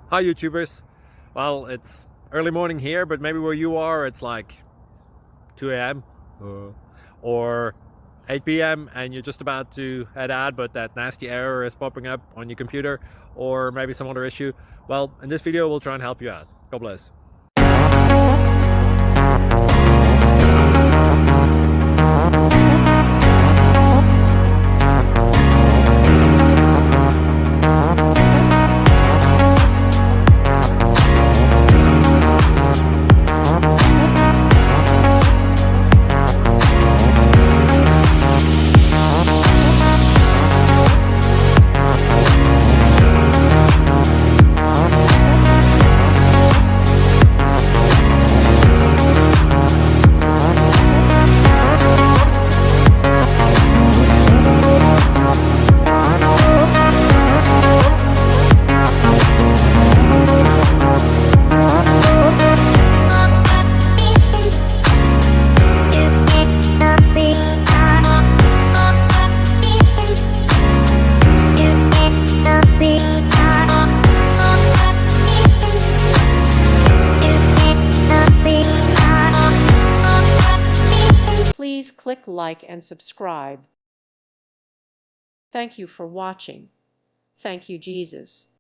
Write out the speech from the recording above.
Hi YouTubers. Well, it's early morning here, but maybe where you are it's like 2 a.m. or 8 p.m. and you're just about to head out, but that nasty error is popping up on your computer, or maybe some other issue. Well, in this video we'll try and help you out. God bless. Please click like and subscribe. Thank you for watching. Thank you, Jesus.